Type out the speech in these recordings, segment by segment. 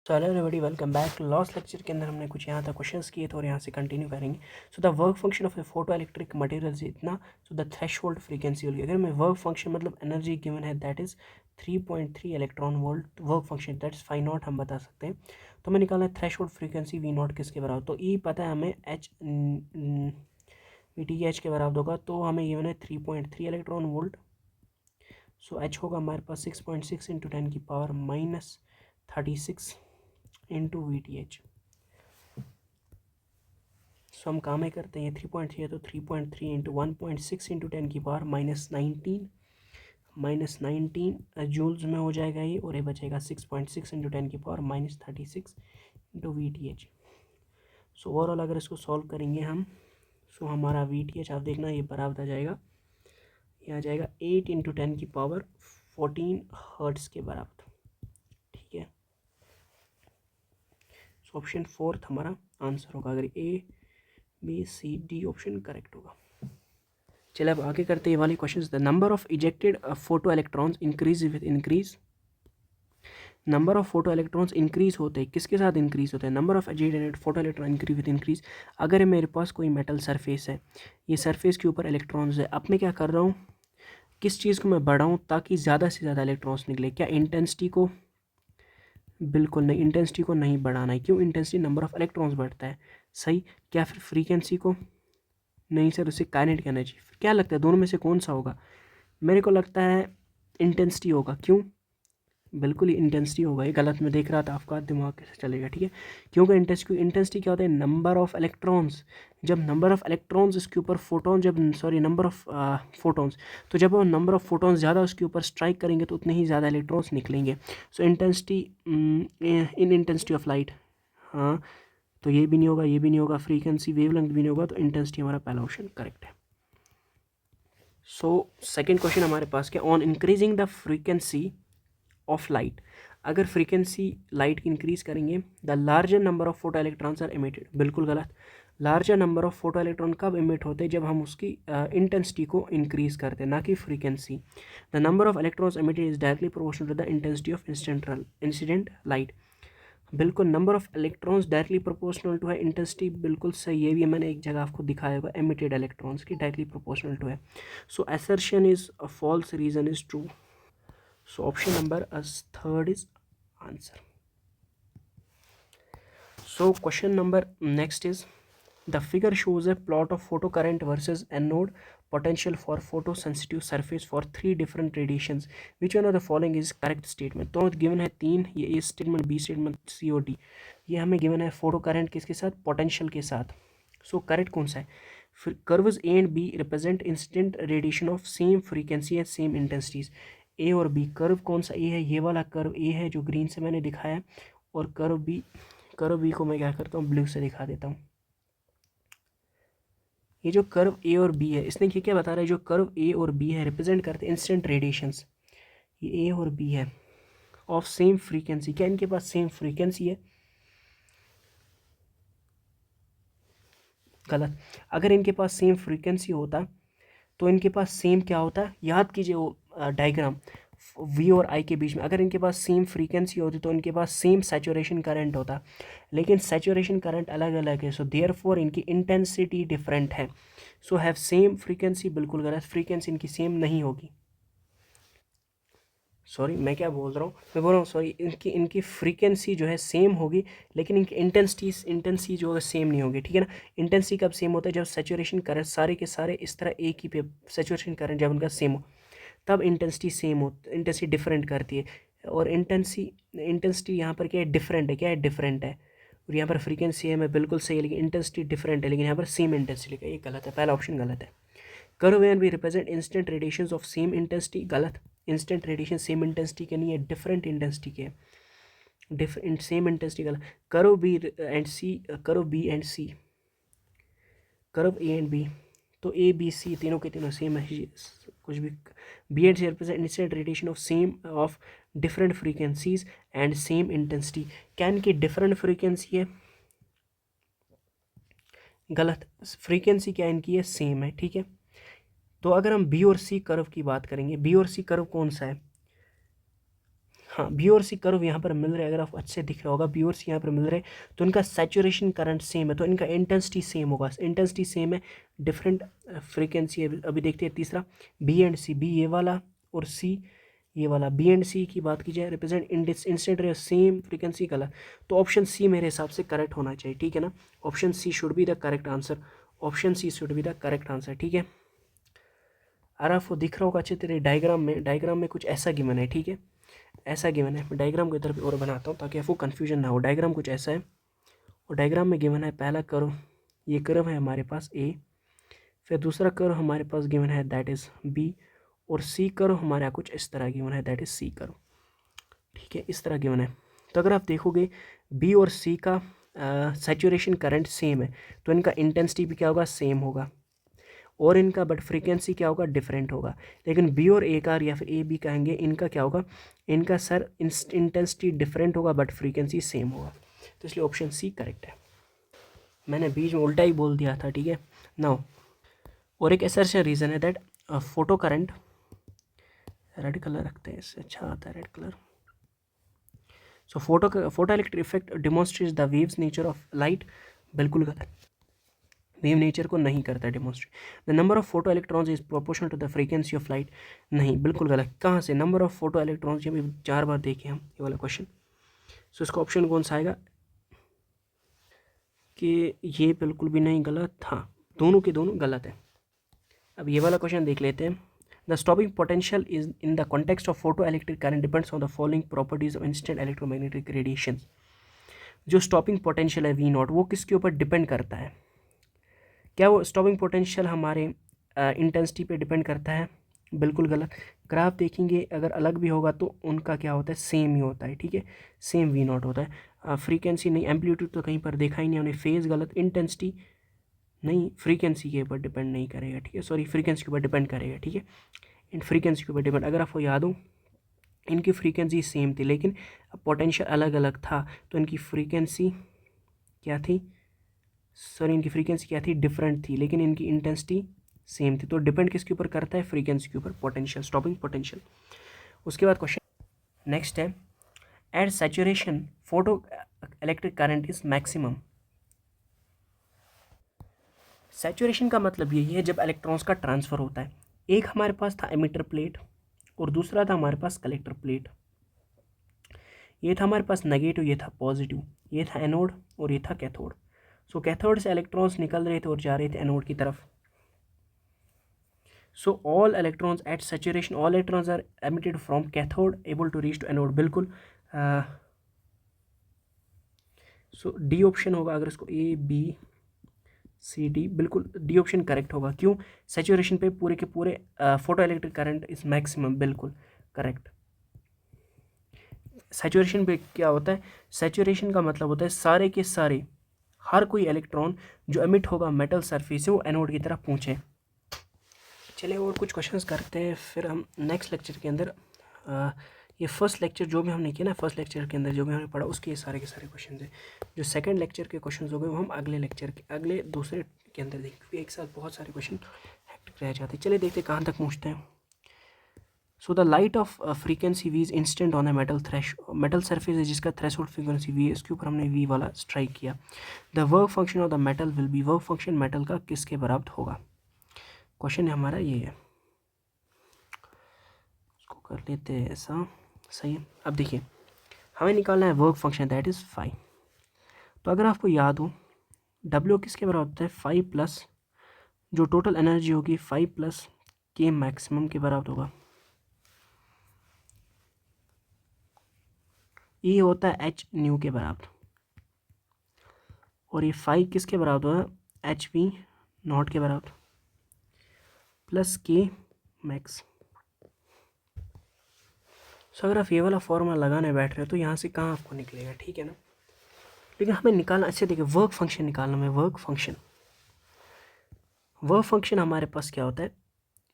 So hello everybody, welcome back. Last lecture के अंदर हमने कुछ यहाँ तक क्वेश्चंस किए थे और यहाँ से कंटिन्यू करेंगे। So the work function of a photoelectric material इतना, सो द थ्रेशोल्ड फ्रीक्वेंसी होगी। अगर मैं वर्क फंक्शन मतलब एनर्जी गिवन है that is 3.3 electron volt. Work function that is phi naught हम बता सकते हैं। तो हमें निकालना है थ्रेशोल्ड फ्रीक्वेंसी वी नॉट किसके बराबर। तो ई पता है हमें एच वी टी एच के बराबर होगा। तो हमें गिवन है 3.3 इलेक्ट्रॉन वोल्ट। सो एच होगा हमारे पास 6.6 into 10⁻36 into V T H. So हम काम ही करते हैं, 3.3 है तो 3.3 इंटू 1.6 इंटू 10⁻−19 जूल्स में हो जाएगा ये, और ये बचेगा 6.6 into 10⁻36 into V T H. So overall अगर इसको सॉल्व करेंगे हम, सो हमारा वी टी एच आप देखना ये बराबर आ जाएगा, ये आ जाएगा 8 इंटू 10⁻14 हर्ट्स के बराबर। ठीक है, सो ऑप्शन फोर्थ हमारा आंसर होगा, अगर A B C D option correct होगा। चलिए अब आगे करते हैं ये वाले question. The number of ejected photoelectrons increase with increase. Number of photoelectrons increase होते हैं, किसके साथ इंक्रीज होते हैं? Number of ejected photoelectron increase with increase. अगर मेरे पास कोई मेटल सरफेस है, ये सरफेस के ऊपर इलेक्ट्रॉन्स है, अब मैं क्या कर रहा हूँ, किस चीज़ को मैं बढ़ाऊँ ताकि ज़्यादा से ज़्यादा इलेक्ट्रॉन्स निकले? क्या इंटेंसिटी को? बिल्कुल नहीं, इंटेंसिटी को नहीं बढ़ाना है। क्यों? इंटेंसिटी नंबर ऑफ इलेक्ट्रॉन्स बढ़ता है, सही। क्या फिर फ्रीक्वेंसी को? नहीं सर, उससे काइनेटिक एनर्जी। क्या लगता है दोनों में से कौन सा होगा? मेरे को लगता है इंटेंसिटी होगा। क्यों? बिल्कुल ही इंटेंसिटी होगा। ये गलत मैं देख रहा था, आपका दिमाग कैसे चलेगा। ठीक है, क्योंकि इंटेंसिटी क्या होता है? Number of electrons. जब नंबर ऑफ इलेक्ट्रॉन्स इसके ऊपर फोटोन, जब सॉरी नंबर ऑफ फोटोन्स, तो जब वो नंबर ऑफ फोटोन्स ज़्यादा उसके ऊपर स्ट्राइक करेंगे तो उतने ही ज़्यादा इलेक्ट्रॉन्स निकलेंगे। सो intensity in intensity of light, हाँ, तो ये भी नहीं होगा, ये भी नहीं होगा, फ्रीक्वेंसी वेवलेंथ भी नहीं होगा, तो इंटेंसिटी हमारा पहला ऑप्शन करेक्ट है। सो सेकेंड क्वेश्चन हमारे पास क्या, on increasing the frequency of light. अगर फ्रीक्वेंसी लाइट की इंक्रीज करेंगे, the larger number of photoelectrons are emitted. बिल्कुल गलत। Larger number of photoelectron कब इमिट होते हैं? जब हम उसकी इंटेंसिटी को इंक्रीज करते हैं, ना कि frequency. The number of electrons emitted is directly proportional to the intensity of incident light. बिल्कुल, number of electrons directly proportional to है इंटेंसिटी। बिल्कुल सही, ये भी मैंने एक जगह आपको दिखाया होगा, एमिटेड इलेक्ट्रॉन्स की डायरेक्टली प्रोपोर्शनल टू है। So assertion is a false, reason is true. So option number as third is answer. So question number next is, the figure shows a plot of photocurrent versus anode potential for photosensitive surface for three different radiations. Which one of the following is correct statement? तो given है तीन, ये A statement, B statement, C और D। ये हमें given है photo current किसके साथ? पोटेंशियल के साथ। सो करेक्ट कौन सा है? फिर curves A and B represent incident radiation of same frequency and same intensities. A और बी, कर्व कौन सा? ए है, ये वाला कर्व ए है जो ग्रीन से मैंने दिखाया, और कर्व बी को मैं क्या करता हूँ, ब्लू से दिखा देता हूँ। ये जो कर्व ए और बी है, इसने ये क्या बता रहा है, जो कर्व ए और बी है रिप्रेजेंट करते हैं इंस्टेंट रेडिएशंस। ये ए और बी है ऑफ सेम फ्रीक्वेंसी। क्या इनके पास सेम फ्रीक्वेंसी है? गलत। अगर इनके पास सेम फ्रीक्वेंसी होता तो इनके पास सेम क्या होता, याद कीजिए वो डायग्राम वी और आई के बीच में। अगर इनके पास सेम फ्रीक्वेंसी होती तो इनके पास सेम सैचुरेशन करंट होता, लेकिन सैचुरेशन करंट अलग अलग है। सो देयरफॉर इनकी इंटेंसिटी डिफरेंट है। सो हैव सेम फ्रीक्वेंसी, बिल्कुल गलत, फ्रीक्वेंसी इनकी सेम नहीं होगी। सॉरी, मैं क्या बोल रहा हूँ, मैं बोल रहा हूँ सॉरी, इनकी इनकी फ्रीक्वेंसी जो है सेम होगी, लेकिन इनकी इंटेंसिटी जो है सेम नहीं होगी। ठीक है ना। इंटेंसिटी कब सेम होता है? जब सैचुरेशन करंट सारे के सारे इस तरह एक ही पे सैचुरेशन करंट जब उनका सेम हो, तब इंटेंसिटी सेम हो, इंटेंसिटी डिफरेंट करती है। और इंटेंसिटी यहाँ पर क्या है? डिफरेंट है। क्या है? डिफरेंट है। और यहाँ पर फ्रीक्वेंसी है, मैं बिल्कुल सही है, लेकिन इंटेंसिटी डिफरेंट है, लेकिन यहाँ पर सेम इंटेंसिटी लिखा है, ये गलत है, पहला ऑप्शन गलत है। कर्व एंड भी represent instant radiations of same intensity. गलत। इंस्टेंट रेडिएशन सेम इंटेंसिटी के नहीं है, डिफरेंट इंटेंसिटी के, डिफरेंट सेम इंटेंसिटी गलत। Curve B and C, curve B and C, curve A and B, तो ए बी सी तीनों के तीनों सेम है, कुछ भी। B and C represent instant radiation of same of different frequencies and same intensity. क्या इनकी डिफरेंट फ्रीक्वेंसी है? गलत। फ्रीक्वेंसी क्या इनकी है? सेम है। ठीक है, तो अगर हम बी और सी कर्व की बात करेंगे, बी और सी कर्व कौन सा है? हाँ, बी और सी कर्व यहाँ पर मिल रहे हैं, अगर आपको अच्छे से दिख रहा होगा बी और सी यहाँ पर मिल रहे हैं, तो इनका सैचुरेशन करंट सेम है, तो इनका इंटेंसिटी सेम होगा, इंटेंसिटी सेम है, डिफरेंट फ्रीक्वेंसी है। अभी देखते हैं तीसरा, बी एंड सी, बी ये वाला और सी ये वाला, बी एंड सी की बात की जाए, represent instant ray same frequency colour, तो ऑप्शन सी मेरे हिसाब से करेक्ट होना चाहिए, ठीक है ना। Option C should be the correct answer, option C should be the correct answer, ठीक है। अगर आपको दिख रहा होगा अच्छे तेरे डायग्राम में कुछ ऐसा गिवन है, ठीक है, ऐसा गिवन है। मैं डायग्राम को इधर भी और बनाता हूँ ताकि आपको कन्फ्यूजन ना हो। डायग्राम कुछ ऐसा है और डायग्राम में गिवन है पहला कर्व, ये कर्व है हमारे पास ए, फिर दूसरा कर्व हमारे पास गिवन है दैट इज़ बी, और सी कर्व हमारे यहाँ कुछ इस तरह गिवन है दैट इज़ सी कर्व, ठीक है, इस तरह गिवन है। तो अगर आप देखोगे बी और सी का सैचुरेशन करंट सेम है, तो इनका इंटेंसिटी भी क्या होगा, सेम होगा, और इनका बट फ्रीक्वेंसी क्या होगा, डिफरेंट होगा। लेकिन बी और ए का या फिर ए बी कहेंगे, इनका क्या होगा, इनका सर इंटेंसिटी डिफरेंट होगा बट फ्रीक्वेंसी सेम होगा, तो इसलिए ऑप्शन सी करेक्ट है। मैंने बीच में उल्टा ही बोल दिया था, ठीक है। नाउ और एक ऐसा रीज़न है that photo current, red colour रखते हैं, इससे अच्छा आता है red colour. So photoelectric effect demonstrates the waves nature of light, बिल्कुल गलत, वेव नेचर को नहीं करता demonstrate. The number of photoelectrons is proportional to the frequency of light, नहीं, बिल्कुल गलत। कहाँ से नंबर ऑफ फोटो इलेक्ट्रॉन्स, ये भी 4 बार देखे हम ये वाला क्वेश्चन। सो इसका ऑप्शन कौन सा आएगा कि ये बिल्कुल भी नहीं गलत, हाँ, दोनों के दोनों गलत है। अब ये वाला क्वेश्चन देख लेते हैं। The stopping potential is in the context of photo electric current depends on the following properties of instant electromagnetic radiation. जो स्टॉपिंग पोटेंशियल है वी नॉट, वो किसके ऊपर डिपेंड करता है, क्या वो स्टॉपिंग पोटेंशियल हमारे इंटेंसिटी पे डिपेंड करता है, बिल्कुल गलत। ग्राफ देखेंगे अगर अलग भी होगा तो उनका क्या होता है, सेम ही होता है, ठीक है, सेम वी नॉट होता है। फ्रीक्वेंसी नहीं, एम्पलीट्यूड तो कहीं पर देखा ही नहीं हमने, फेज गलत, इंटेंसिटी नहीं, फ्रीक्वेंसी के ऊपर डिपेंड नहीं करेगा, ठीक है, सॉरी फ्रीक्वेंसी के ऊपर डिपेंड करेगा, ठीक है, इन फ्रीक्वेंसी के ऊपर डिपेंड। अगर आपको याद हो इनकी फ्रीक्वेंसी सेम थी लेकिन पोटेंशियल अलग अलग था, तो इनकी फ्रीक्वेंसी क्या थी, सॉरी इनकी फ्रीक्वेंसी क्या थी, डिफरेंट थी, लेकिन इनकी इंटेंसिटी सेम थी। तो डिपेंड किसके ऊपर करता है, फ्रीक्वेंसी के ऊपर, पोटेंशियल, स्टॉपिंग पोटेंशियल। उसके बाद क्वेश्चन नेक्स्ट है, at saturation photoelectric current is maximum. Saturation का मतलब यही है जब इलेक्ट्रॉन्स का ट्रांसफ़र होता है। एक हमारे पास था एमिटर प्लेट और दूसरा था हमारे पास कलेक्टर प्लेट। ये था हमारे पास नेगेटिव, ये था पॉजिटिव, ये था एनोड और ये था कैथोड। सो कैथोड से इलेक्ट्रॉन्स निकल रहे थे और जा रहे थे एनोड की तरफ। So all electrons at saturation, all electrons are emitted from cathode able to reach to anode, बिल्कुल। सो डी ऑप्शन होगा, अगर इसको ए बी सी डी, बिल्कुल डी ऑप्शन करेक्ट होगा। क्यों, सैचुरेशन पे पूरे के पूरे photoelectric current is maximum, बिल्कुल करेक्ट। सैचुरेशन पे क्या होता है, सैचुरेशन का मतलब होता है सारे के सारे, हर कोई इलेक्ट्रॉन जो एमिट होगा मेटल सरफेस से वो एनोड की तरफ पहुँचे। चलिए और कुछ क्वेश्चंस करते हैं, फिर हम नेक्स्ट लेक्चर के अंदर ये फर्स्ट लेक्चर जो भी हमने किया ना, फर्स्ट लेक्चर के अंदर जो भी हमने पढ़ा उसके ये सारे के सारे क्वेश्चन हैं। जो सेकंड लेक्चर के क्वेश्चंस हो गए वो हम अगले लेक्चर के अगले दूसरे के अंदर देखें, क्योंकि एक साथ बहुत सारे क्वेश्चन हेक्टिक रह जाते हैं। चलिए देखते हैं कहाँ तक पहुँचते हैं। So the light of frequency v is instant on a metal surface है जिसका थ्रेशोल्ड फ्रीक्वेंसी वी है, इसके ऊपर हमने वी वाला स्ट्राइक किया। The work function of the metal will be, work function metal का किसके बराबर होगा, क्वेश्चन हमारा ये है। इसको कर लेते हैं ऐसा, सही है। अब देखिए हमें निकालना है वर्क फंक्शन दैट इज़ 5। तो अगर आपको याद हो W किसके बराबर होता है, 5 प्लस जो टोटल एनर्जी होगी 5 प्लस के मैक्सिमम के बराबर होगा। ये होता है H न्यू के बराबर, और ये 5 किसके बराबर होगा, HV नॉट के बराबर प्लस के मैक्स। सो अगर आप ये वाला फॉर्मूला लगाने बैठ रहे हो तो यहाँ से कहाँ आपको निकलेगा, ठीक है ना। लेकिन हमें निकालना, अच्छे देखिए वर्क फंक्शन निकालना है। वर्क फंक्शन हमारे पास क्या होता है,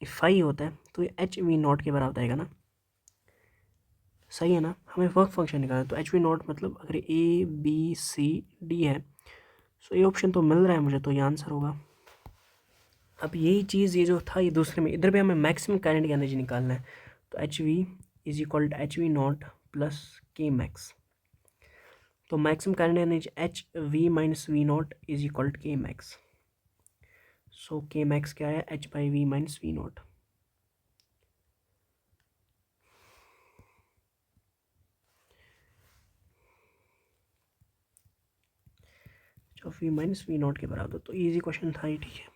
5 होता है, तो ये एच वी नॉट के बराबर आएगा ना, सही है ना। हमें वर्क फंक्शन निकालना है, तो एच वी नॉट मतलब अगर ए बी सी डी है, सो ये ऑप्शन तो मिल रहा है मुझे, तो ये आंसर होगा। अब यही चीज़ ये जो था ये दूसरे में, इधर भी हमें मैक्सिमम करंट की एनर्जी निकालना है, तो h v is equal to H we naught plus K max. तो maximum kinetic energy h we minus we naught is equal to K max. So K max क्या है, h by v minus we naught. जो v minus we naught के बराबर, तो easy question था ये, ठीक है।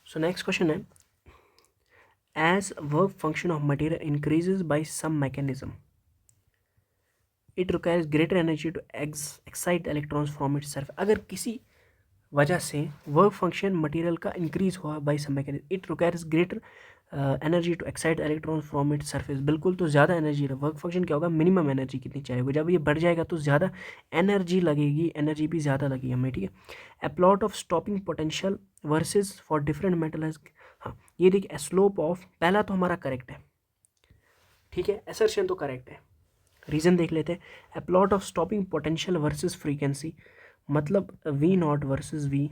सो नेक्स्ट क्वेश्चन है, as work function of material increases by some mechanism, it requires greater energy to excite electrons from its surface। अगर किसी वजह से वर्क फंक्शन मटेरियल का इंक्रीज हुआ by some mechanism, it requires greater energy to excite electron from its surface. बिल्कुल, तो ज़्यादा energy, work function क्या होगा, मिनिमम एनर्जी कितनी चाहिए, जब ये बढ़ जाएगा तो ज़्यादा एनर्जी लगेगी, एनर्जी भी ज़्यादा लगेगी हमें, ठीक है। ए plot of stopping potential versus for different metal. हाँ, ये देखिए स्लोप ऑफ, पहला तो हमारा करेक्ट है, ठीक है, असर्शन तो करेक्ट है। रीज़न देख लेते हैं, ए plot of stopping potential versus frequency, मतलब वी नॉट वर्सेस वी,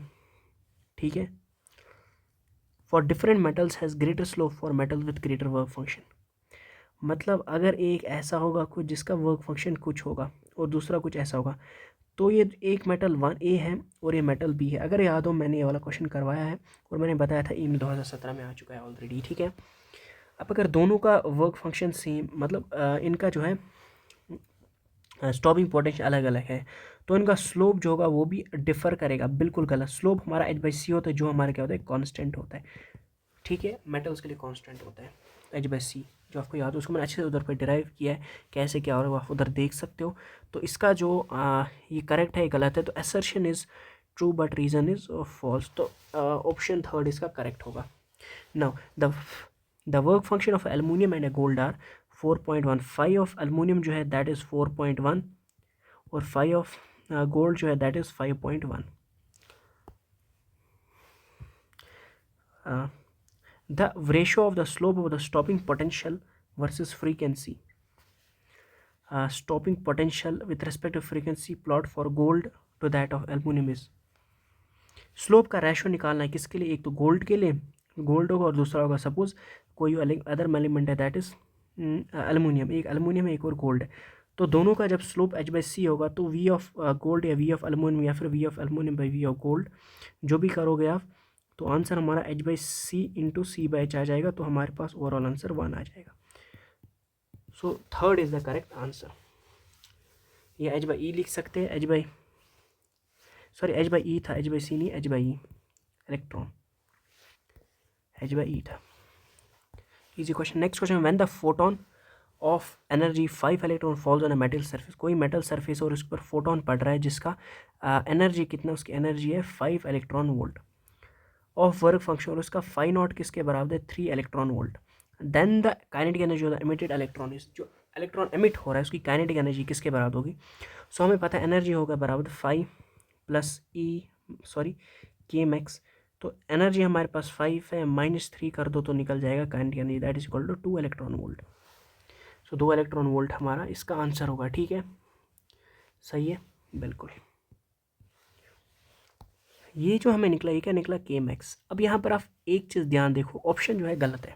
ठीक है। For different metals has greater slope for metal with greater work function. मतलब अगर एक ऐसा होगा कुछ जिसका वर्क फंक्शन कुछ होगा और दूसरा कुछ ऐसा होगा, तो ये एक मेटल 1A है और ये मेटल B है। अगर याद हो, मैंने ये वाला क्वेश्चन करवाया है और मैंने बताया था में 2017 में आ चुका है ऑलरेडी, ठीक है। अब अगर दोनों का वर्क फंक्शन सेम, मतलब इनका जो है स्टॉपिंग पोटेंशियल अलग अलग है, तो इनका स्लोप जो होगा वो भी डिफर करेगा। बिल्कुल गलत, स्लोप हमारा h/c होता है, जो हमारा क्या होता है, कांस्टेंट होता है, ठीक है। मेटल्स के लिए कांस्टेंट होता है h/c, जो आपको याद हो, उसको मैंने अच्छे से उधर पर डिराइव किया है, कैसे क्या हो रहा है आप उधर देख सकते हो। तो इसका जो ये करेक्ट है, गलत है, तो assertion is true but reason is false, तो ऑप्शन थर्ड इसका करेक्ट होगा। Now the work function of aluminium and a gold are 4.1। 5 of aluminium जो है दैट इज़ 4.1 और 5 ऑफ गोल्ड जो है that is 5.1। the ratio of the slope of the stopping potential versus frequency, stopping potential with respect to frequency plot for gold to that of aluminum is। Slope का ratio निकालना है किसके लिए, एक तो gold के लिए, गोल्ड होगा, और दूसरा होगा सपोज कोई अदर एलिमेंट है दैट इज एलुमिनियम, एक एलुमिनियम है एक और गोल्ड है। तो दोनों का जब स्लोप h/c होगा, तो v ऑफ गोल्ड या v ऑफ एलुमिनियम या फिर v of aluminium by v of gold, जो भी करोगे आप, तो आंसर हमारा h/c इंटू c/h आ जाएगा, तो हमारे पास ओवरऑल आंसर 1 आ जाएगा। So third is the correct answer. ये h/e लिख सकते हैं, h/e था, h/c नहीं, h/e इलेक्ट्रॉन, h/e था। Easy question. Next question, when the photon of energy 5 electron falls on a metal surface, कोई मेटल सरफेस और उस पर फोटोन पड़ रहा है जिसका एनर्जी कितना, उसकी एनर्जी है 5 electron volt of work function, और उसका फाई नॉट किसके बराबर है, 3 electron volt. Then the kinetic energy of the emitted electron is, जो इलेक्ट्रॉन एमिट हो रहा है उसकी काइनेटिक एनर्जी किसके बराबर होगी। सो हमें पता है एनर्जी होगा बराबर 5 प्लस के मैक्स। तो एनर्जी हमारे पास 5 है, -3 कर दो तो निकल जाएगा kinetic energy, that is equal to 2 electron volt. So 2 electron volt हमारा इसका आंसर होगा, ठीक है, सही है, बिल्कुल। ये जो हमें निकला, ये क्या निकला, के मैक्स। अब यहाँ पर आप एक चीज़ ध्यान देखो, ऑप्शन जो है गलत है,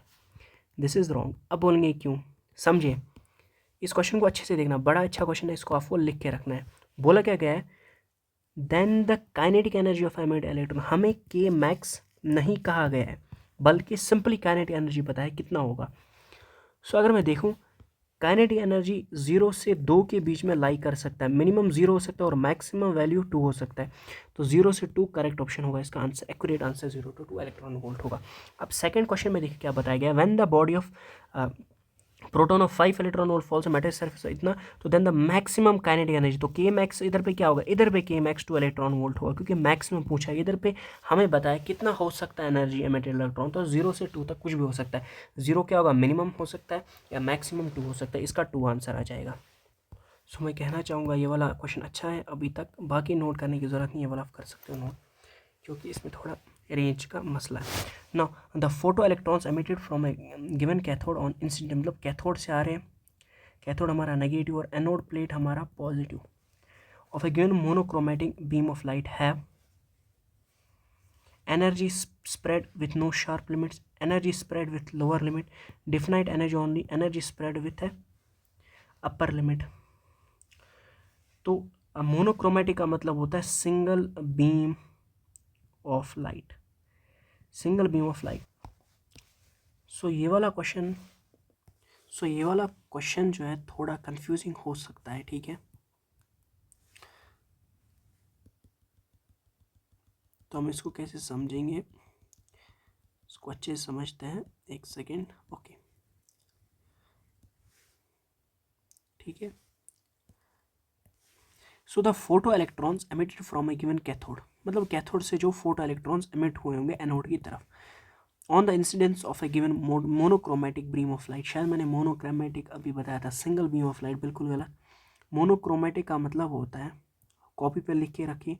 दिस इज़ रॉन्ग। अब बोलेंगे क्यों, समझिए, इस क्वेश्चन को अच्छे से देखना, बड़ा अच्छा क्वेश्चन है, इसको आपको लिख के रखना है। बोला क्या गया है, then the kinetic energy of emitted electron, हमें के मैक्स नहीं कहा गया है, बल्कि सिंपली काइनेटिक एनर्जी पता है कितना होगा। सो अगर मैं देखूँ, काइनेटिक एनर्जी 0 से 2 के बीच में लाई कर सकता है, मिनिमम 0 हो सकता है और मैक्सिमम वैल्यू 2 हो सकता है। तो 0 से 2 करेक्ट ऑप्शन होगा, इसका answer, accurate answer 0 to 2 electron volt होगा। अब सेकंड क्वेश्चन में देखिए क्या बताया गया, when the body of proton of 5 electron volt falls metal surface इतना, तो then the maximum kinetic energy, तो के मैक्स इधर पे क्या होगा, इधर पे के मैक्स 2 इलेक्ट्रॉन वोल्ट होगा, क्योंकि मैक्सिमम पूछा है, इधर पे हमें बताया कितना हो सकता है एनर्जी एमिटेड इलेक्ट्रॉन, तो 0 से 2 तक कुछ भी हो सकता है। 0 क्या होगा, मिनिमम हो सकता है, या मैक्सिमम 2 हो सकता है, इसका 2 आंसर आ जाएगा। सो मैं कहना चाहूँगा ये वाला क्वेश्चन अच्छा है अभी तक, बाकी नोट करने की ज़रूरत नहीं है, वाला आप कर सकते हो नोट, क्योंकि इसमें थोड़ा रेंज का मसला है। Now the photo electrons emitted from A given cathode on incident, मतलब कैथोड से आ रहे हैं, कैथोड हमारा नेगेटिव और एनोड प्लेट हमारा positive, of A given monochromatic beam of light have energy spread with no sharp limits, energy spread with lower limit, definite energy only, energy spread with a upper limit. तो monochromatic का मतलब होता है single beam of light, single beam of light. So ये वाला question जो है थोड़ा कंफ्यूजिंग हो सकता है, ठीक है. तो हम इसको कैसे समझेंगे, इसको अच्छे से समझते हैं. एक सेकेंड. ओके, ठीक है. So the photo electrons emitted from A given cathode, मतलब कैथोड से जो फोटो इलेक्ट्रॉन्स एमिट हुए होंगे एनोड की तरफ, on the incidence of A given monochromatic beam of light. शायद मैंने मोनोक्रोमेटिक अभी बताया था, सिंगल बीम ऑफ लाइट बिल्कुल गलत. मोनोक्रोमेटिक का मतलब होता है, कॉपी पे लिख के रखिए,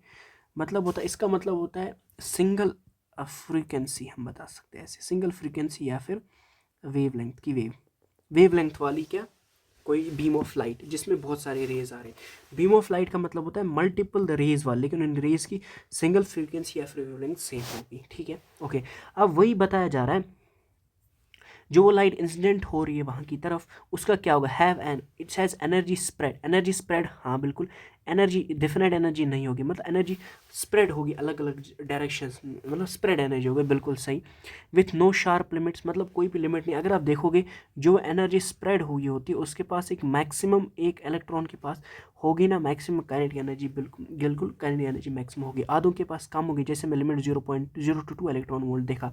मतलब होता है, इसका मतलब होता है सिंगल फ्रीक्वेंसी, हम बता सकते हैं ऐसे, सिंगल फ्रीक्वेंसी या फिर वेवलेंथ की वेवलेंथ वाली क्या कोई बीम ऑफ लाइट जिसमें बहुत सारे रेज आ रहे हैं. बीम ऑफ लाइट का मतलब होता है मल्टीपल द रेज वाले, लेकिन उन रेज की सिंगल फ्रीक्वेंसी या फिर वेवलेंथ सेम होगी, ठीक है. ओके, अब वही बताया जा रहा है, जो वो लाइट इंसिडेंट हो रही है वहाँ की तरफ, उसका क्या होगा, have an, it's has energy spread. Energy spread, हाँ बिल्कुल, एनर्जी डेफिनेट एनर्जी नहीं होगी, मतलब एनर्जी स्प्रेड होगी अलग अलग डायरेक्शंस, मतलब स्प्रेड एनर्जी होगी, बिल्कुल सही. विथ नो शार्प लिमिट्स, मतलब कोई भी लिमिट नहीं. अगर आप देखोगे जो एनर्जी स्प्रेड हुई होती है उसके पास एक मैक्सिमम, एक इलेक्ट्रॉन के पास होगी ना मैक्सिमम काइनेटिक एनर्जी, बिल्कुल काइनेटिक एनर्जी मैक्सिमम होगी. आधों के पास कम होगी, जैसे मैं लिमिट 0.022 इलेक्ट्रॉन वोल्ट देखा,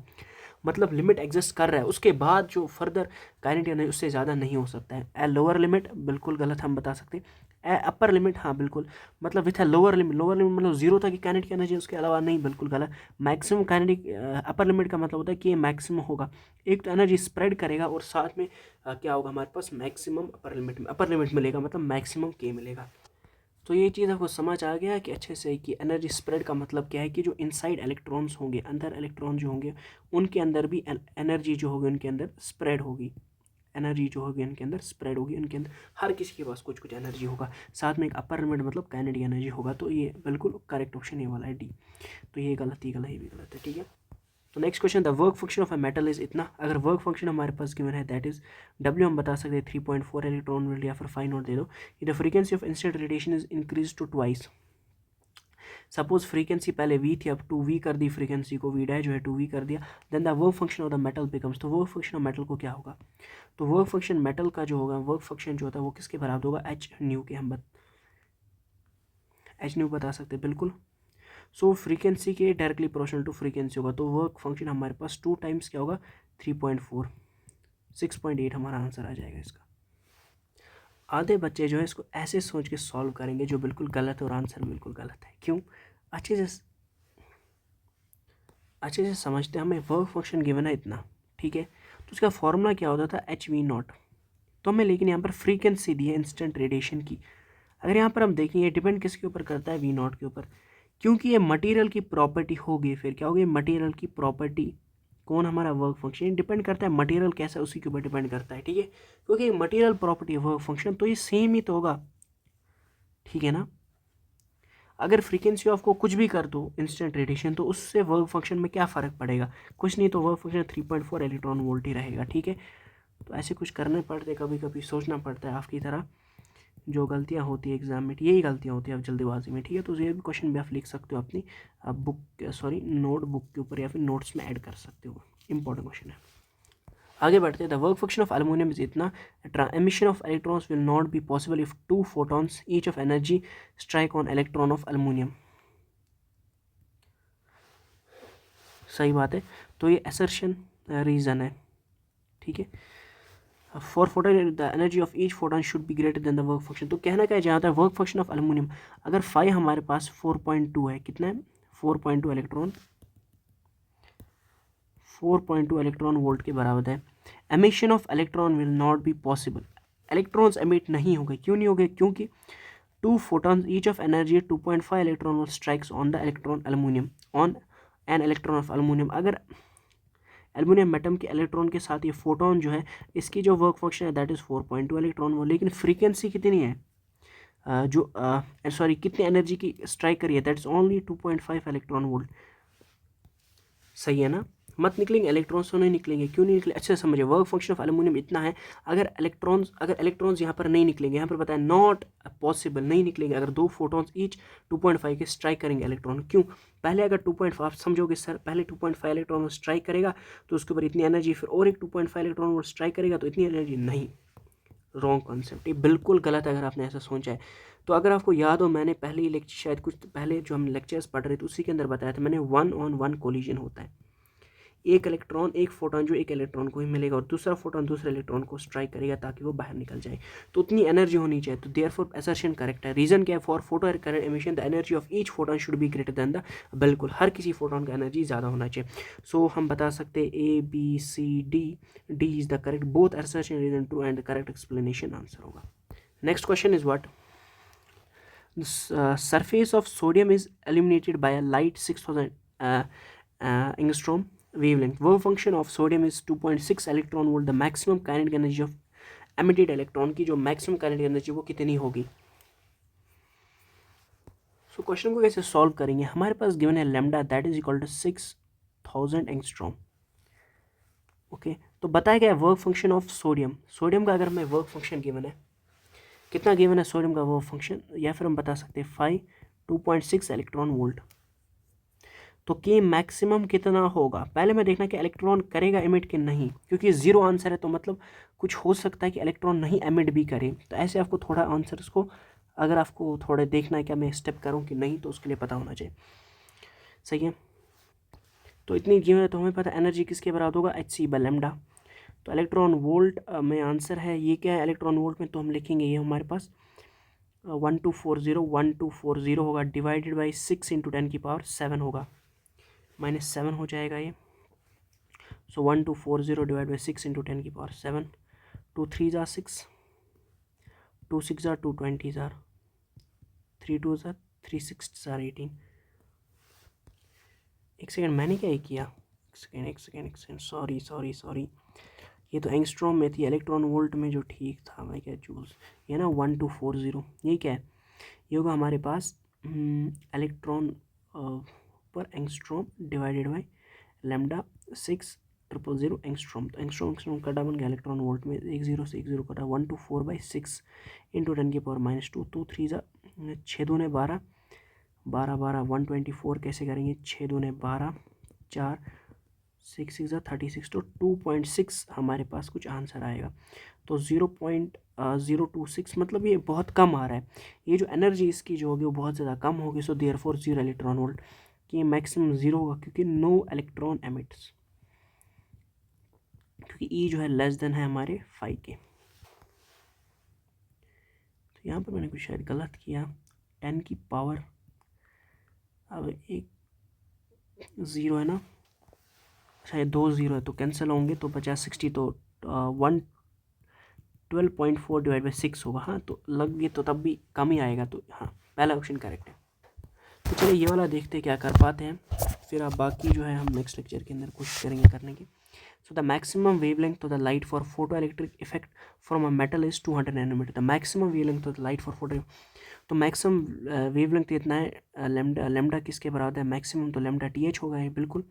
मतलब लिमिट एग्जिस्ट कर रहा है, उसके बाद जो फर्दर काइनेटिक एनर्जी उससे ज़्यादा नहीं हो सकता है. ए लोअर लिमिट बिल्कुल गलत हम बता सकते हैं. ए अपर लिमिट, हाँ बिल्कुल, मतलब विथ ए लोअर लिमिट मतलब जीरो तक की काइनेटिक एनर्जी, उसके अलावा नहीं, बिल्कुल गलत. मैक्सिमम काइनेटिक अपर लिमिट का मतलब होता है कि ये मैक्सिमम होगा, एक तो एनर्जी स्प्रेड करेगा और साथ में क्या होगा हमारे पास मैक्सिमम अपर लिमिट मिलेगा, मतलब मैक्सिमम के मिलेगा. तो ये चीज़ आपको समझ आ गया कि अच्छे से कि एनर्जी स्प्रेड का मतलब क्या है, कि जो इनसाइड इलेक्ट्रॉन्स होंगे, अंदर इलेक्ट्रॉन जो होंगे उनके अंदर भी एनर्जी जो होगी उनके अंदर स्प्रेड होगी, एनर्जी जो होगी उनके अंदर स्प्रेड होगी, उनके अंदर हर किसी के पास कुछ कुछ एनर्जी होगा, साथ में एक अपर लिमिट मतलब काइनेटिक एनर्जी होगा. तो ये बिल्कुल करेक्ट ऑप्शन ये वाला है डी. तो ये गलत, ये भी गलत है, ठीक है. तो next question, the work function of a metal is इतना. अगर वर्क फंक्शन हमारे पास गिवन है दैट इज डब्ल्यू, हम बता सकते हैं 3.4 इलेक्ट्रॉन वोल्ट या फिर 5 नोट दे दो. The frequency of incident radiation is increase to twice. Suppose frequency पहले वी थी, अब 2v कर दी, फ्रीक्वेंसी को वी डैश जो है 2v कर दिया, then the work function of the metal becomes. तो वर्क फंक्शन ऑफ मेटल को क्या होगा, तो वर्क फंक्शन मेटल का जो होगा, वर्क फंक्शन जो होता है वो किसके बराबर होगा, एच न्यू के. हम एच न्यू बता सकते हैं बिल्कुल. सो फ्रीक्वेंसी के डायरेक्टली प्रोपोर्शनल टू फ्रीक्वेंसी होगा, तो वर्क फंक्शन हमारे पास 2 टाइम्स क्या होगा, 3.4, 6.8 हमारा आंसर आ जाएगा इसका. आधे बच्चे जो है इसको ऐसे सोच के सॉल्व करेंगे जो बिल्कुल गलत है और आंसर बिल्कुल गलत है. क्यों, अच्छे से समझते हैं. हमें वर्क फंक्शन गिवन है इतना, ठीक है, तो उसका फॉर्मूला क्या होता था, एच वी नॉट. तो हमें लेकिन यहाँ पर फ्रीक्वेंसी दी है इंस्टेंट रेडिएशन की. अगर यहाँ पर हम देखें ये डिपेंड किसके ऊपर करता है, वी नॉट के ऊपर, क्योंकि ये मटेरियल की प्रॉपर्टी होगी. फिर क्या होगी, मटेरियल की प्रॉपर्टी, कौन हमारा वर्क फंक्शन डिपेंड करता है, मटेरियल कैसा है उसी के ऊपर डिपेंड करता है, ठीक है, क्योंकि मटेरियल प्रॉपर्टी वर्क फंक्शन तो ये सेम ही तो होगा, ठीक है ना. अगर फ्रीक्वेंसी ऑफ को कुछ भी कर दो इंस्टेंट रेडिएशन, तो उससे वर्क फंक्शन में क्या फ़र्क पड़ेगा, कुछ नहीं, तो वर्क फंक्शन 3.4 इलेक्ट्रॉन वोल्ट ही रहेगा, ठीक है. तो ऐसे कुछ करने पड़ते, कभी कभी सोचना पड़ता है आपकी तरह. जो गलतियाँ होती है एग्जाम में, यही गलतियाँ होती है अब जल्दीबाजी में, ठीक है. तो ये भी क्वेश्चन भी आप लिख सकते हो अपनी नोट बुक के ऊपर या फिर नोट्स में ऐड कर सकते हो, इंपॉर्टेंट क्वेश्चन है. आगे बढ़ते हैं. The work function of aluminium is इतना. Emission of electrons will not be possible if 2 photons each of energy strike on electron of aluminium. सही बात है. तो ये असर्शन रीज़न है, ठीक है. For photon the energy of each photon should be greater than the work function. तो कहना क्या जाता है, वर्क फंक्शन ऑफ एल्यूमिनियम अगर 5 हमारे पास 4.2 है, कितना है 4.2 इलेक्ट्रॉन, 4.2 इलेक्ट्रॉन वोल्ट के बराबर है. Emission of electron will not be possible. Electrons emit नहीं हो गए, क्यों नहीं हो गए, क्योंकि 2 photons each of energy 2.5 electron will strikes on the electron aluminum on an electron of aluminum. अगर एल्यूमिनियम एटम के इलेक्ट्रॉन के साथ ये फोटोन जो है इसकी जो वर्क फंक्शन है दैट इज़ 4.2 इलेक्ट्रॉन वो, लेकिन फ्रीक्वेंसी कितनी है, कितनी एनर्जी की स्ट्राइक करी है, that is only 2.5 electron volt. सही है ना, मत निकलेंगे इलेक्ट्रॉन्स तो नहीं निकलेंगे, क्यों नहीं निकले, अच्छे से समझिए। वर्क फंक्शन ऑफ एल्यूमिनियम इतना है, अगर इलेक्ट्रॉन्स यहाँ पर नहीं निकलेंगे, यहाँ पर बताया नॉट पॉसिबल, नहीं निकलेंगे अगर दो फोटॉन्स ईच 2.5 के स्ट्राइक करेंगे इलेक्ट्रॉन। क्यों, पहले अगर 2.5 आप समझोगे सर, पहले 2.5 इलेक्ट्रॉन वो स्ट्राइक करेगा तो उसके ऊपर इतनी एनर्जी, फिर और एक 2.5 इलेक्ट्रॉन वो स्ट्राइक करेगा तो इतनी एनर्जी, नहीं, रॉन्ग कॉन्सेप्ट, ये बिल्कुल गलत है अगर आपने ऐसा सोचा है। तो अगर आपको याद हो, मैंने पहले ही लेक्चर, शायद कुछ पहले जो हम लेक्चर्स पढ़ रहे थे उसी के अंदर बताया था मैंने, 1-on-1 कोलिजन होता है, एक इलेक्ट्रॉन, एक फोटोन जो एक इलेक्ट्रॉन को ही मिलेगा और दूसरा फोटोन दूसरे इलेक्ट्रॉन को स्ट्राइक करेगा ताकि वो बाहर निकल जाए, तो उतनी एनर्जी होनी चाहिए। तो देयरफॉर असर्शन करेक्ट है। रीजन क्या है, for photo current emission the energy of each photon should be greater than the, बिल्कुल हर किसी फोटोन का एनर्जी ज़्यादा होना चाहिए। सो हम बता सकते हैं A B C D, D is the correct, both assertion reason true and the correct explanation answer होगा। Next question is what, surface of sodium is illuminated by a light 6000 angstrom wavelength. Wave function of sodium is 2.6 electron volt. The maximum kinetic energy of emitted electron की जो maximum kinetic energy वो कितनी होगी। So question को कैसे solve करेंगे, हमारे पास गिवन है lambda that is equal to 6000 angstrom. Okay, तो बताया गया work function of sodium, sodium का अगर हमें वर्क फंक्शन गिवन है, कितना गिवन है सोडियम का वर्क फंक्शन, या फिर हम बता सकते हैं 2.6 इलेक्ट्रॉन वोल्ट। तो के मैक्सिमम कितना होगा, पहले मैं देखना कि इलेक्ट्रॉन करेगा एमिट कि नहीं, क्योंकि जीरो आंसर है तो मतलब कुछ हो सकता है कि इलेक्ट्रॉन नहीं एमिट भी करे। तो ऐसे आपको थोड़ा आंसर्स को, अगर आपको थोड़ा देखना है कि मैं स्टेप करूं कि नहीं, तो उसके लिए पता होना चाहिए। सही है, तो इतनी गिवन है तो हमें पता एनर्जी किसके बराबर होगा, hc/λ। तो इलेक्ट्रॉन वोल्ट में आंसर है, ये क्या है इलेक्ट्रॉन वोल्ट में, तो हम लिखेंगे ये हमारे पास 1240 होगा, डिवाइडेड बाई 6 × 10⁻7 होगा, -7 हो जाएगा ये। सो 1240 divide by 6 × 10⁻7, 2 3 jar 6, 2 6 jar 2 20 jar, 3 2 jar 3 6 jar 18। एक सेकेंड, मैंने क्या किया, एक सेकेंड, सॉरी, ये तो एंगस्ट्रॉम में थी, इलेक्ट्रॉन वोल्ट में जो ठीक था मैं क्या जूल्स, ये ना 1240, ये क्या है, ये होगा हमारे पास इलेक्ट्रॉन पर angstrom divided by lambda 6000 angstrom. तो एंगस्ट्रॉम कटा बन गया इलेक्ट्रॉन वोल्ट में, 1 0 से 1 0 कटा, 124/6 × 10⁻², 2 3 ज़ा 6 दूने 12, 12 12 124 कैसे करेंगे, 6 दूने 12, 4 6 6 ज़ा 36, तो 2.6 हमारे पास कुछ आंसर आएगा। तो 0.026 मतलब ये बहुत कम आ रहा है, ये जो एनर्जी इसकी जो होगी वो बहुत ज़्यादा कम होगी। सो देयरफॉर 0 इलेक्ट्रॉन वोल्ट, कि ये मैक्सिमम 0 होगा क्योंकि नो इलेक्ट्रॉन एमिट्स, क्योंकि ई जो है लेस देन है हमारे 5 के। तो यहाँ पर मैंने कुछ शायद गलत किया, 10 की पावर, अब एक 0 है ना, शायद 2 0 है तो कैंसिल होंगे, तो 50 60, तो 12.4 डिवाइड बाई 6 होगा। हाँ, तो लग गए तो तब भी कम ही आएगा, तो हाँ पहला ऑप्शन करेक्ट है। तो चलिए ये वाला देखते हैं क्या कर पाते हैं, फिर आप बाकी जो है हम नेक्स्ट लेक्चर के अंदर कोशिश करेंगे करने की। So the maximum wavelength of the light for photoelectric effect from a metal is 200 nanometre. The maximum wavelength of the light for photo, तो मैक्सिमम वेवलेंथ इतना है, लैम्डा किसके बराबर है मैक्सिमम, तो लैम्डा TH होगा ये, बिल्कुल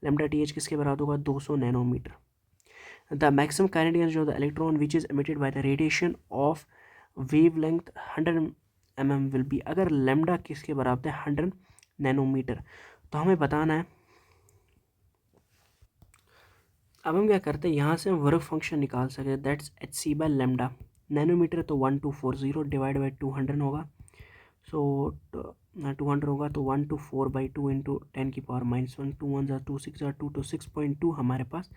लैम्डा TH किसके बराबर होगा, 200 nanometre. The maximum kinetic energy of the electron which is emitted by the radiation of wavelength 100 mm will be, अगर लैम्डा किसके बराबर है 100 नैनोमीटर, तो हमें बताना है। अब हम क्या करते हैं, यहाँ से हम वर्क फंक्शन निकाल सकते हैं, दैट्स hc/λ। नैनोमीटर तो 1240 डिवाइड बाई 200 होगा, सो 200 होगा तो 124/2 × 10⁻⁻1, 2 1 2 6 2, तो 6.2 हमारे पास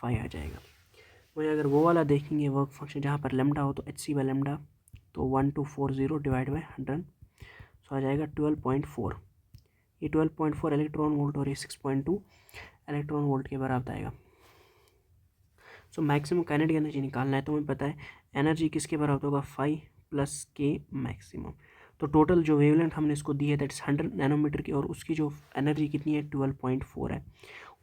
5 आ जाएगा। वही अगर वो वाला देखेंगे वर्क फंक्शन जहाँ पर लैम्डा हो, तो hc/λ, तो 1240 डिवाइड बाई 100, सो आ जाएगा 12.4। ये 12.4 इलेक्ट्रॉन वोल्ट और ये 6.2 इलेक्ट्रॉन वोल्ट के बराबर आएगा। सो मैक्सिमम काइनेटिक एनर्जी निकालना है, तो हमें पता है एनर्जी किसके बराबर होगा, 5 + k मैक्सिमम। तो टोटल जो वेवलेंथ हमने इसको दी है दैट्स 100 नैनोमीटर की, और उसकी जो एनर्जी कितनी है 12.4 है,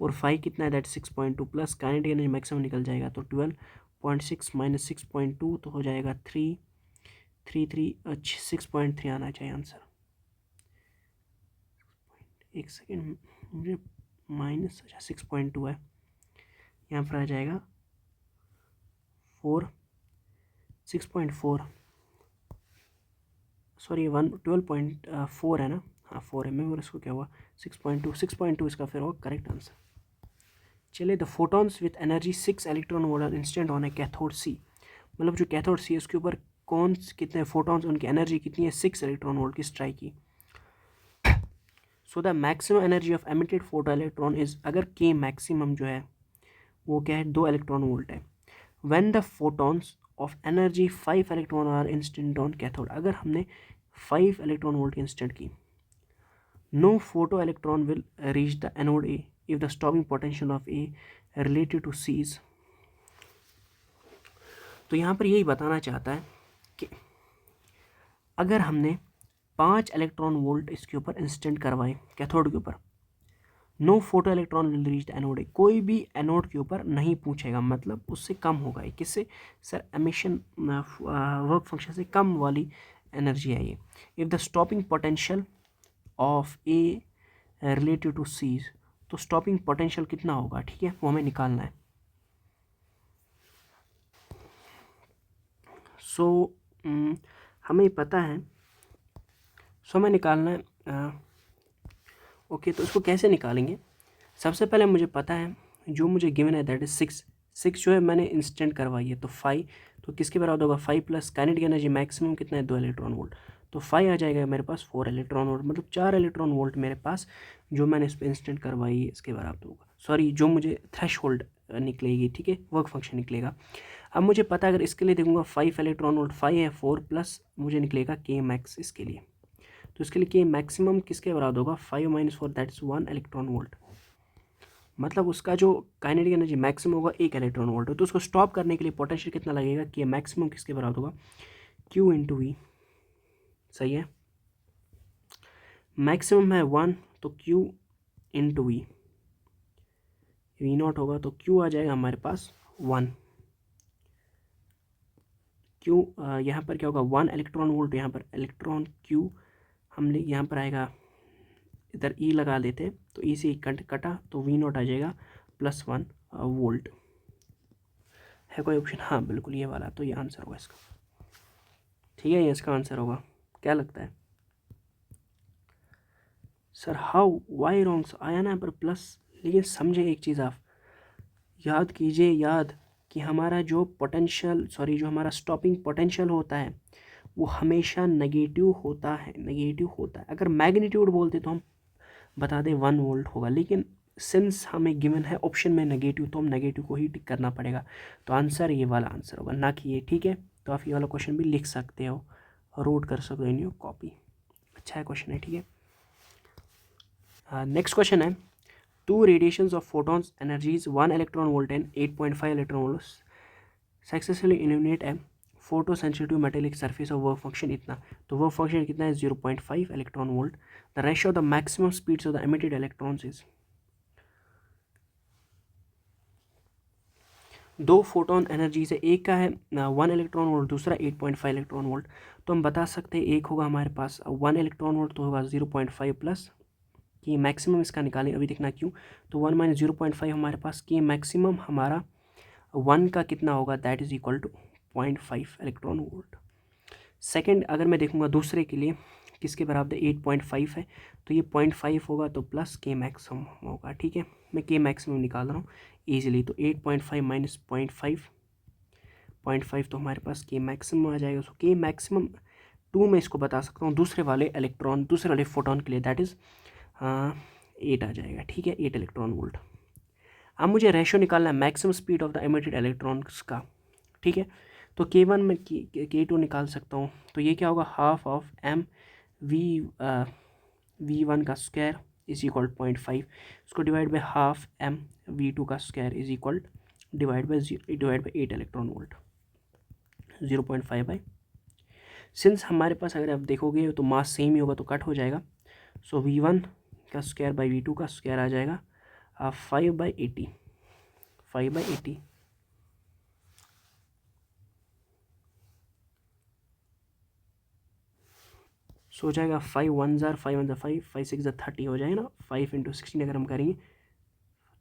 और 5 कितना है that 6.2 plus kinetic energy maximum निकल जाएगा, तो 12.6 - 6.2 तो हो जाएगा 6.3 आना चाहिए आंसर। एक सेकेंड, मुझे माइनस, अच्छा 6.2 है, यहाँ पर आ जाएगा 6.4, सॉरी 12.4 है ना, हाँ 4 है, मैं और इसको क्या हुआ 6.2 इसका फिर होगा करेक्ट आंसर। चलिए, the photons with energy 6 electron volt are instant on a cathode C, मतलब जो कैथोड सी है उसके ऊपर कौन कितने फोटॉन्स, उनकी एनर्जी कितनी है 6 इलेक्ट्रॉन वोल्ट की स्ट्राइक की। So the maximum energy of emitted photo electron is, अगर के मैक्सिमम जो है वो क्या है 2 इलेक्ट्रॉन वोल्ट है। When the photons of energy 5 electron are instant on cathode, अगर हमने 5 इलेक्ट्रॉन वोल्ट की इंस्टेंट की, no photo electron will reach the anode a if the stopping potential of a related to ceases. तो यहाँ पर यही बताना चाहता है कि अगर हमने 5 इलेक्ट्रॉन वोल्ट इसके ऊपर इंस्टेंट करवाए कैथोड के ऊपर, no photo electron will reach the anode A, कोई भी एनोड के ऊपर नहीं पूछेगा, मतलब उससे कम होगा ये, किससे सर, एमिशन वर्क फंक्शन से कम वाली एनर्जी है ये। If the stopping potential of a related to ceases, तो स्टॉपिंग पोटेंशियल कितना होगा, ठीक है, वो हमें निकालना है। सो हमें पता है, सो हमें निकालना है। ओके, तो इसको कैसे निकालेंगे, सबसे पहले मुझे पता है जो मुझे गिवन है दैट इज 6 जो है मैंने इंस्टेंट करवाई है, तो 5, तो किसके बराबर होगा 5 प्लस काइनेटिक एनर्जी मैक्सिमम कितना है 2 इलेक्ट्रॉन वोल्ट, तो 5 आ जाएगा मेरे पास 4 इलेक्ट्रॉन वोल्ट, मतलब 4 इलेक्ट्रॉन वोल्ट मेरे पास जो मैंने इस पर इंस्टेंट करवाई है इसके बराबर होगा, सॉरी जो मुझे थ्रेश होल्ड निकलेगी, ठीक है, वर्क फंक्शन निकलेगा। अब मुझे पता है अगर इसके लिए देखूंगा 5 इलेक्ट्रॉन वोल्ट 5 है, 4 प्लस मुझे निकलेगा के मैक्स इसके लिए, तो इसके लिए के मैक्सिमम किसके बराबर होगा 5 minus 4 that is 1 electron volt, मतलब उसका जो काइनेटिक एनर्जी मैक्सिमम होगा 1 इलेक्ट्रॉन वोल्ट, तो उसको स्टॉप करने के लिए पोटेंशियल कितना लगेगा कि मैक्सिमम किसके बराबर होगा Q इंटू वी, सही है, मैक्सिमम है 1 तो Q इंटू वी नॉट होगा, तो Q आ जाएगा हमारे पास 1, Q यहाँ पर क्या होगा 1 इलेक्ट्रॉन वोल्ट, यहाँ पर इलेक्ट्रॉन Q हमने यहाँ पर आएगा, इधर E लगा देते तो E से कटा तो वी नॉट आ जाएगा +1 वोल्ट। है कोई ऑप्शन, हाँ बिल्कुल ये वाला, तो ये आंसर होगा इसका, ठीक है, ये इसका आंसर होगा, क्या लगता है सर, हाउ वाई रॉन्ग्स आया ना पर प्लस, लेकिन समझे एक चीज़ आप याद कीजिए, याद कि हमारा जो पोटेंशियल, सॉरी जो हमारा स्टॉपिंग पोटेंशियल होता है वो हमेशा नेगेटिव होता है, नेगेटिव होता है। अगर मैग्नीट्यूड बोलते तो हम बता दें 1 वोल्ट होगा, लेकिन सिंस हमें गिवन है ऑप्शन में नेगेटिव, तो हम नेगेटिव को ही टिक करना पड़ेगा, तो आंसर ये वाला आंसर होगा, ना कि ये, ठीक है। तो आप ये वाला क्वेश्चन भी लिख सकते हो, नोट कर सकते हो इन योर कॉपी, अच्छा है क्वेश्चन है, ठीक है। नेक्स्ट क्वेश्चन है, two radiations of photons energies 1 electron volt and 8.5 electron volt successfully illuminate a photo sensitive metallic surface of work function इतना, तो वर्क फंक्शन कितना है 0.5 electron volt, the ratio of the maximum speeds of the emitted electrons is, दो photon energy से, एक का है 1 electron volt, दूसरा 8.5 इलेक्ट्रॉन वोल्ट, तो हम बता सकते हैं एक होगा हमारे पास 1 इलेक्ट्रॉन वोल्ट, तो होगा 0.5 प्लस कि मैक्सिमम इसका निकालें, अभी देखना क्यों, तो 1 माइनस 0.5 हमारे पास कि मैक्सिमम हमारा 1 का कितना होगा that is equal to 0.5 electron volt. Second अगर मैं देखूंगा दूसरे के लिए किसके बराबर 8.5 है, तो ये 0.5 होगा तो प्लस के मैक्सिमम होगा, ठीक है, मैं के मैक्सिमम निकाल रहा हूँ ईजिली, तो 8.5 माइनस 0.5 तो हमारे पास के मैक्सिमम आ जाएगा, सो के मैक्सिमम 2 में इसको बता सकता हूँ दूसरे वाले इलेक्ट्रॉन, दूसरे वाले फोटोन के लिए दैट इज़ 8 आ जाएगा, ठीक है, 8 इलेक्ट्रॉन वोल्ट। अब मुझे रेशो निकालना है maximum speed of the emitted electrons का, ठीक है, तो K1 में K2 निकाल सकता हूँ, तो ये क्या होगा हाफ ऑफ एम V1 का स्क्वायर इज इक्वल 0.5, इसको divide by half M V2 का square is equal divide by 8 electron volt, 0.5 by, since हमारे पास अगर आप देखोगे तो मास सेम ही होगा तो कट हो जाएगा, सो V1 का स्क्वायर बाई V2 का स्क्वायर आ जाएगा 5/80, 5/80, सो हो जाएगा 5 1 ज़ार 5 1 ज़ार 5 5 6 ज़ार 30 हो जाएगा ना, 5 × 16 अगर हम करेंगे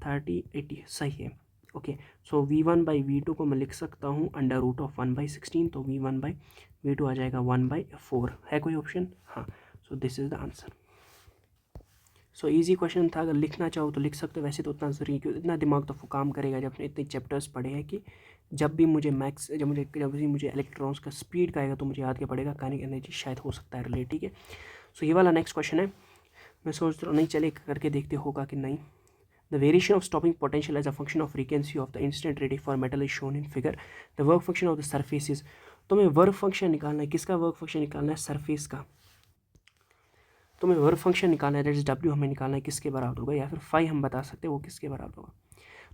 3080 सही है। ओके, सो v1/v2 को मैं लिख सकता हूँ √1/16, तो v1/v2 आ जाएगा 1/4। है कोई ऑप्शन? हाँ, so this is the answer. So easy question था, अगर लिखना चाहो तो लिख सकते हो, वैसे तो उतना ज़रूरी क्यों, इतना दिमाग तो काम करेगा जब अपने इतने चैप्टर्स पढ़े हैं कि जब भी मुझे इलेक्ट्रॉन्स का स्पीड का आएगा तो मुझे याद क्या पड़ेगा, काइनेटिक एनर्जी शायद हो सकता है रिलेट। ठीक है, सो ये वाला नेक्स्ट क्वेश्चन है, मैं सोच रहा हूँ नहीं चले करके देखते होगा कि नहीं। The variation of stopping potential as a function of frequency of the instant rate for metal is shown in figure. The work function of the surface is, तो मैं वर्क फंक्शन निकालना है, किसका वर्क फंक्शन निकालना है? Surface का। तो मैं वर्क फंक्शन निकालना है, दैट इज डब्ल्यू हमें निकालना है किसके बराबर होगा, या फिर फाई हम बता सकते हैं वो किसके बराबर होगा।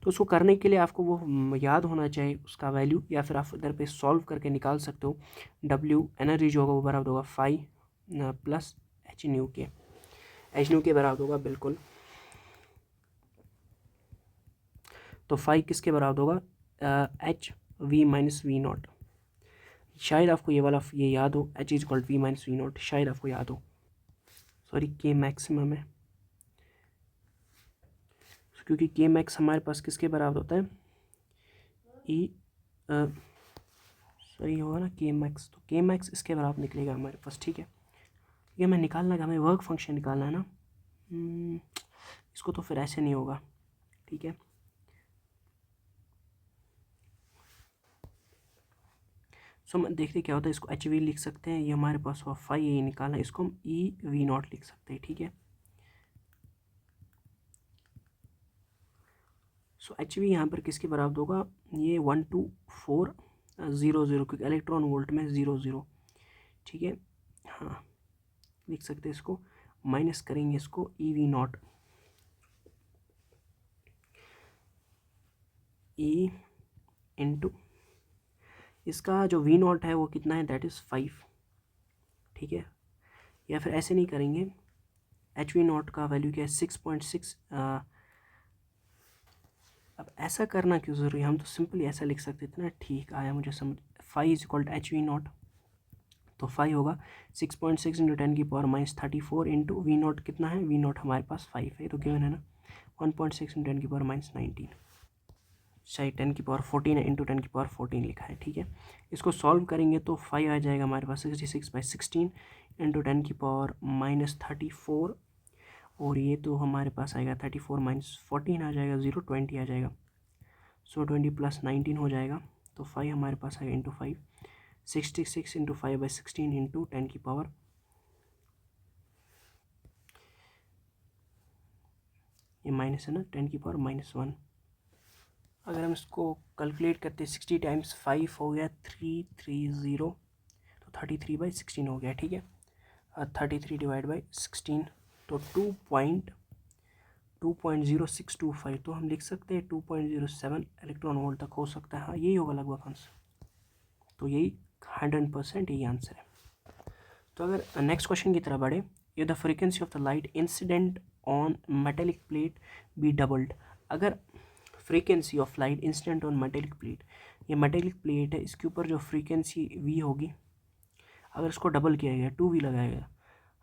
तो उसको करने के लिए आपको वो याद होना चाहिए उसका वैल्यू, या फिर आप इधर पे सॉल्व करके निकाल सकते हो। डब्ल्यू एनर्जी जो होगा वो बराबर होगा phi plus H nu K, H nu K बराबर होगा बिल्कुल। तो फाई किसके बराबर होगा? H we minus we naught. शायद आपको ये वाला ये याद हो, H is equal V minus we naught, शायद आपको याद हो। सॉरी, के मैक्सिमम है, क्योंकि के मैक्स हमारे पास किसके बराबर होता है? ई सॉरी होगा ना के मैक्स, तो के मैक्स इसके बराबर निकलेगा हमारे पास। ठीक है, ये हमें निकालना है, हमें वर्क फंक्शन निकालना है ना। इसको तो फिर ऐसे नहीं होगा। ठीक है, सो हम देखते क्या होता है, इसको एच वी लिख सकते हैं, ये हमारे पास हुआ फाई, ये निकालना है, इसको हम ई वी नॉट लिख सकते हैं। ठीक है, सो एच वी यहाँ पर किसके बराबर होगा? ये 12400, क्योंकि इलेक्ट्रॉन वोल्ट में 00। ठीक है, हाँ लिख सकते हैं इसको, माइनस करेंगे इसको E V not, E into इसका जो वी नॉट है वो कितना है, दैट इज़ 5। ठीक है, या फिर ऐसे नहीं करेंगे, एच वी नॉट का वैल्यू क्या है? 6.6। अब ऐसा करना क्यों ज़रूरी है, हम तो सिंपली ऐसा लिख सकते थे ना। ठीक आया मुझे समझ, phi is equal to H we naught, तो फाइव होगा 6.6 इंटू 10⁻34 इंटू वी नॉट कितना है? वी नॉट हमारे पास 5 है, तो गिवन है ना 1.6 इंटू 10⁻19, शायद 10⁻14 है, इंटू 10⁻14 लिखा है। ठीक है, इसको सॉल्व करेंगे तो 5 आ जाएगा हमारे पास 66/16 इंटू 10⁻34, और ये तो हमारे पास आएगा 34-14 आ जाएगा, 020 आ जाएगा, सो 20 + 19 हो जाएगा, तो 5 हमारे पास आएगा इंटू 5, 66 इंटू 5/16 इंटू 10 की पावर, ये माइनस है ना, 10 की पावर -1। अगर हम इसको कैलकुलेट करते 60 टाइम्स 5 हो गया 330, तो 33/16 हो गया। ठीक है, 33 डिवाइड बाई 16, तो 2.0625, तो हम लिख सकते हैं 2.07 इलेक्ट्रॉन वोल्ट तक हो सकता है। हाँ यही होगा लगभग आंसर, तो यही 100% यही आंसर है। तो अगर नेक्स्ट क्वेश्चन की तरफ बढ़े, if the frequency of the light incident on metallic plate be doubled, अगर frequency of light incident on metallic plate, ये मेटेलिक प्लेट है, इसके ऊपर जो फ्रीक्वेंसी वी होगी, अगर इसको डबल किया गया 2v लगाया गया,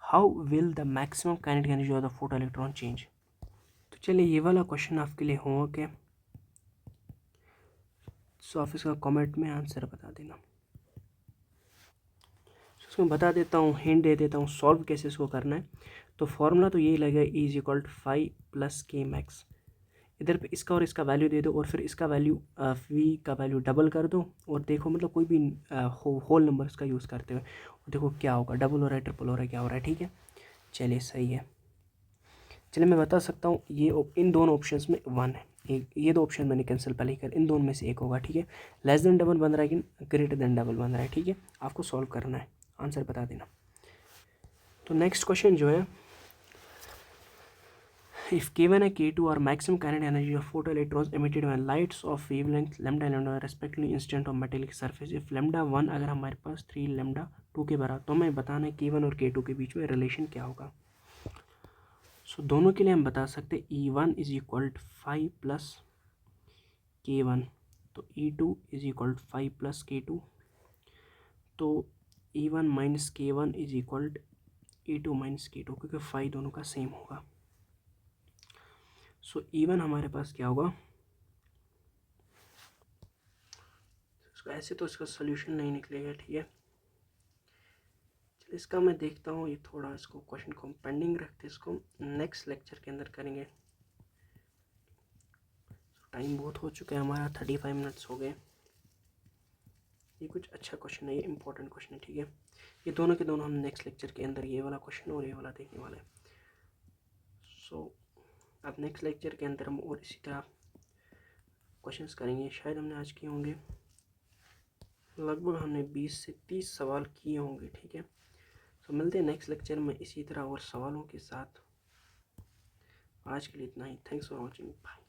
how will the maximum kinetic energy of the photo electron change. तो चलिए ये वाला क्वेश्चन आपके लिए होमवर्क है, सो आप इसका कमेंट में आंसर बता देना। इसको बता देता हूँ, हिंट दे देता हूँ सॉल्व कैसे इसको करना है। तो फॉर्मूला तो यही लगेगा, ई इज इक्वल टू 5 + के मैक्स, इधर पे इसका और इसका वैल्यू दे दो, और फिर इसका वैल्यू वी का वैल्यू डबल कर दो, और देखो मतलब कोई भी होल नंबर इसका यूज़ करते हुए, और देखो क्या होगा, डबल हो रहा है, ट्रिपल हो रहा है, क्या हो रहा है। ठीक है, चलिए सही है। चलिए मैं बता सकता हूँ, ये इन दोनों ऑप्शंस में 1 है, एक ये दो ऑप्शन मैंने कैंसिल पहले ही कर, इन दोनों में से एक होगा। ठीक है, लेस देन डबल बन रहा है कि ग्रेटर देन डबल बन रहा है। ठीक है, आपको सॉल्व करना है, आंसर बता देना। तो नेक्स्ट क्वेश्चन जो है, if given a k2 or maximum kinetic energy of photoelectrons emitted when lights of wavelength lambda lambda respectively incident on metallic surface, if lambda 1 अगर हमारे पास 3 lambda 2 के बराबर, तो हमें बताना है k1 और k2 के बीच में रिलेशन क्या होगा। सो दोनों के लिए हम बता सकते E1 is equal to 5 + k1, तो E2 is equal to 5 + k2, तो E1 - k1 is equal to E2 - k2, क्योंकि 5 दोनों का सेम होगा। सो इवन हमारे पास क्या होगा, ऐसे तो इसका सोल्यूशन नहीं निकलेगा, ठीक है। चलिए इसका मैं देखता हूँ, ये थोड़ा इसको क्वेश्चन को पेंडिंग रखते, इसको नेक्स्ट लेक्चर के अंदर करेंगे। टाइम बहुत हो चुका है हमारा, 35 मिनट्स हो गए। ये कुछ अच्छा क्वेश्चन है, ये इंपॉर्टेंट क्वेश्चन है, ठीक है। ये दोनों के दोनों हम नेक्स्ट लेक्चर के अंदर ये वाला क्वेश्चन और ये वाला देखने वाले हैं। सो अब नेक्स्ट लेक्चर के अंदर हम और इसी तरह क्वेश्चंस करेंगे। शायद हमने आज किए होंगे, लगभग हमने 20 से 30 सवाल किए होंगे, ठीक है। तो मिलते हैं नेक्स्ट लेक्चर में इसी तरह और सवालों के साथ। आज के लिए इतना ही। Thanks for watching, bye.